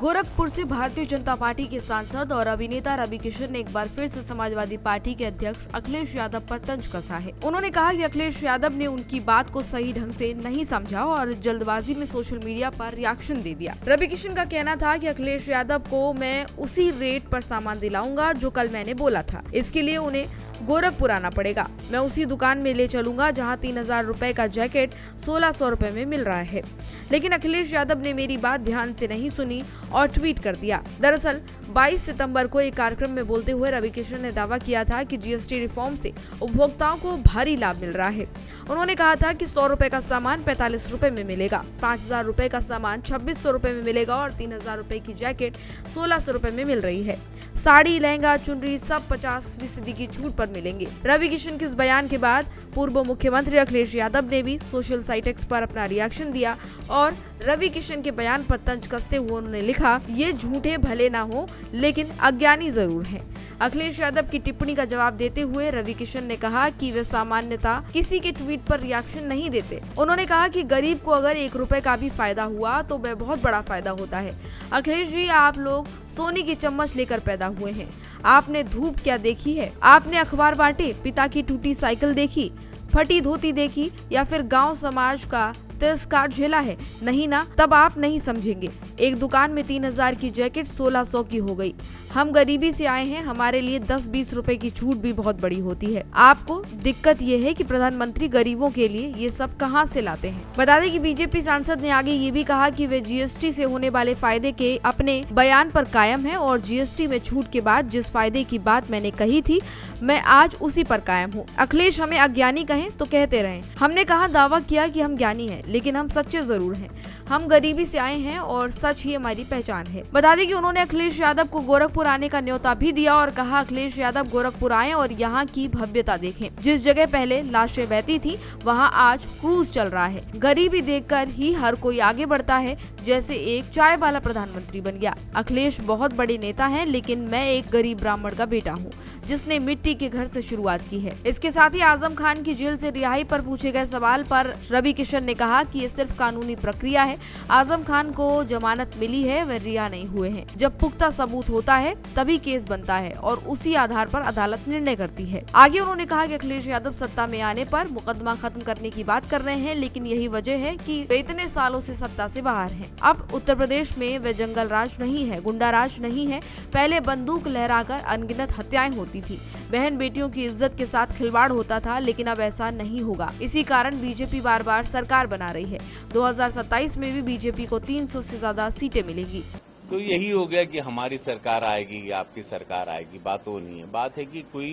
गोरखपुर से भारतीय जनता पार्टी के सांसद और अभिनेता रवि किशन ने एक बार फिर से समाजवादी पार्टी के अध्यक्ष अखिलेश यादव पर तंज कसा है। उन्होंने कहा कि अखिलेश यादव ने उनकी बात को सही ढंग से नहीं समझा और जल्दबाजी में सोशल मीडिया पर रिएक्शन दे दिया। रवि किशन का कहना था कि अखिलेश यादव को मैं उसी रेट पर सामान दिलाऊंगा जो कल मैंने बोला था। इसके लिए उन्हें गोरखपुर आना पड़ेगा। मैं उसी दुकान में ले चलूंगा जहां 3000 रुपए का जैकेट 1600 रुपए में मिल रहा है। लेकिन अखिलेश यादव ने मेरी बात ध्यान से नहीं सुनी और ट्वीट कर दिया। दरअसल 22 सितंबर को एक कार्यक्रम में बोलते हुए रवि किशन ने दावा किया था कि जीएसटी रिफॉर्म से उपभोक्ताओं को भारी लाभ मिल रहा है। उन्होंने कहा था कि 100 रुपए का सामान 45 रुपए में मिलेगा, 5000 रुपए का सामान 2600 रुपए में मिलेगा और 3000 रुपए की जैकेट 1600 रुपए में मिल रही है। साड़ी, लहंगा, चुनरी सब 50% की छूट पर मिलेंगे। रवि किशन के इस बयान के बाद पूर्व मुख्यमंत्री अखिलेश यादव ने भी सोशल साइट एक्स पर अपना रिएक्शन दिया और रवि किशन के बयान पर तंज कसते हुए उन्होंने लिखा, ये झूठे भले ना हो लेकिन अज्ञानी जरूर हैं। अखिलेश यादव की टिप्पणी का जवाब देते हुए रवि किशन ने कहा कि वे सामान्यतः किसी के ट्वीट पर रिएक्शन नहीं देते। उन्होंने कहा कि गरीब को अगर 1 रुपए का भी फायदा हुआ तो वह बहुत बड़ा फायदा होता है। अखिलेश जी, आप लोग सोने की चम्मच लेकर पैदा हुए हैं। आपने धूप क्या देखी है? आपने अखबार बांटे, पिता की टूटी साइकिल देखी, फटी धोती देखी या फिर गांव समाज का तिरस्कार झेला है? नहीं ना, तब आप नहीं समझेंगे। एक दुकान में 3000 की जैकेट 1600 की हो गई। हम गरीबी से आए हैं, हमारे लिए 10-20 रुपए की छूट भी बहुत बड़ी होती है। आपको दिक्कत ये है कि प्रधानमंत्री गरीबों के लिए ये सब कहां से लाते हैं। बता दें कि बीजेपी सांसद ने आगे ये भी कहा कि वे जीएसटी से होने वाले फायदे के अपने बयान पर कायम है और जीएसटी में छूट के बाद जिस फायदे की बात मैंने कही थी, मैं आज उसी पर कायम हूँ। अखिलेश हमें अज्ञानी कहें तो कहते रहें। हमने कहा, दावा किया कि हम ज्ञानी हैं, लेकिन हम सच्चे जरूर हैं। हम गरीबी से आए हैं और सच ही हमारी पहचान है। बता दें कि उन्होंने अखिलेश यादव को गोरखपुर आने का न्योता भी दिया और कहा, अखिलेश यादव गोरखपुर आएं और यहाँ की भव्यता देखें। जिस जगह पहले लाशें बहती थी वहाँ आज क्रूज चल रहा है। गरीबी देखकर ही हर कोई आगे बढ़ता है, जैसे एक चाय वाला प्रधानमंत्री बन गया। अखिलेश बहुत बड़े नेता हैं, लेकिन मैं एक गरीब ब्राह्मण का बेटा हूँ जिसने मिट्टी के घर से शुरुआत की है। इसके साथ ही आजम खान की जेल से रिहाई पर पूछे गए सवाल पर रवि किशन ने कहा कि ये सिर्फ कानूनी प्रक्रिया है। आजम खान को जमानत मिली है, वे रिहा नहीं हुए हैं। जब पुख्ता सबूत होता है तभी केस बनता है और उसी आधार पर अदालत निर्णय करती है। आगे उन्होंने कहा कि अखिलेश यादव सत्ता में आने पर मुकदमा खत्म करने की बात कर रहे हैं, लेकिन यही वजह है कि वे इतने सालों से सत्ता से बाहर हैं। अब उत्तर प्रदेश में वे जंगल राज नहीं है, गुंडा राज नहीं है। पहले बंदूक लहराकर अनगिनत हत्याएं होती थी, बहन बेटियों की इज्जत के साथ खिलवाड़ होता था, लेकिन अब ऐसा नहीं होगा। इसी कारण बीजेपी बार बार सरकार बना रही है। 2027 में भी बीजेपी को 300 से ज्यादा सीटें मिलेंगी। तो यही हो गया कि हमारी सरकार आएगी या आपकी सरकार आएगी, बात वो नहीं है। बात है कि कोई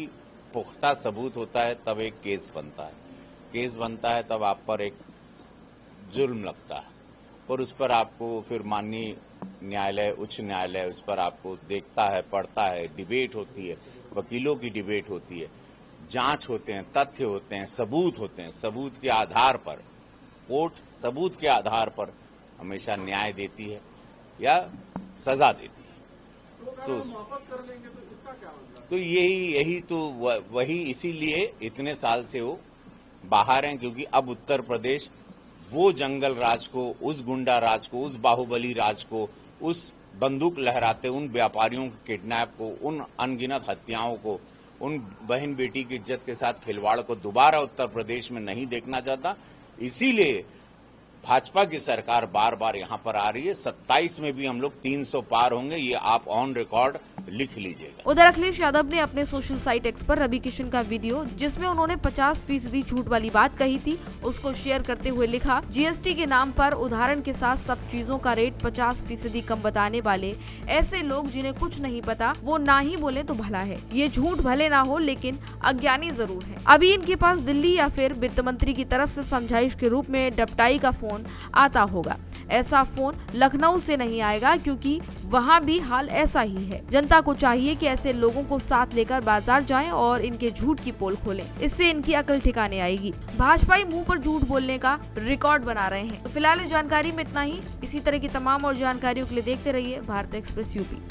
पुख्ता सबूत होता है तब एक केस बनता है। केस बनता है तब आप पर एक जुल्म लगता है और उस पर आपको फिर माननीय न्यायालय, उच्च न्यायालय उस पर आपको देखता है, पढ़ता है, डिबेट होती है, वकीलों की डिबेट होती है, जांच होते हैं, तथ्य होते हैं, सबूत होते हैं। सबूत के आधार पर कोर्ट सबूत के आधार पर हमेशा न्याय देती है या सजा देती है। तो वापस कर लेंगे तो इसका क्या होगा? तो यही तो वही इसीलिए इतने साल से वो बाहर हैं, क्योंकि अब उत्तर प्रदेश वो जंगल राज को, उस गुंडा राज को, उस बाहुबली राज को, उस बंदूक लहराते उन व्यापारियों के किडनैप को, उन अनगिनत हत्याओं को, उन बहन बेटी की इज्जत के साथ खिलवाड़ को दोबारा उत्तर प्रदेश में नहीं देखना चाहता। इसीलिए भाजपा की सरकार बार बार यहां पर आ रही है। 27 में भी हम लोग 300 पार होंगे, ये आप ऑन रिकॉर्ड लिख लीजिएगा। उधर अखिलेश यादव ने अपने सोशल साइट एक्स पर रवि किशन का वीडियो, जिसमें उन्होंने 50% छूट वाली बात कही थी, उसको शेयर करते हुए लिखा, जीएसटी के नाम पर उदाहरण के साथ सब चीजों का रेट 50% कम बताने वाले ऐसे लोग जिन्हें कुछ नहीं पता, वो ना ही बोले तो भला है। ये झूठ भले ना हो लेकिन अज्ञानी जरूर है। अभी इनके पास दिल्ली या फिर वित्त मंत्री की तरफ से समझाइश के रूप में डपटाई का फोन आता होगा। ऐसा फोन लखनऊ से नहीं आएगा, क्योंकि वहाँ भी हाल ऐसा ही है। जनता को चाहिए कि ऐसे लोगों को साथ लेकर बाजार जाएं और इनके झूठ की पोल खोलें। इससे इनकी अकल ठिकाने आएगी। भाजपाई मुंह पर झूठ बोलने का रिकॉर्ड बना रहे हैं। तो फिलहाल इस जानकारी में इतना ही। इसी तरह की तमाम और जानकारियों के लिए देखते रहिए भारत एक्सप्रेस यूपी।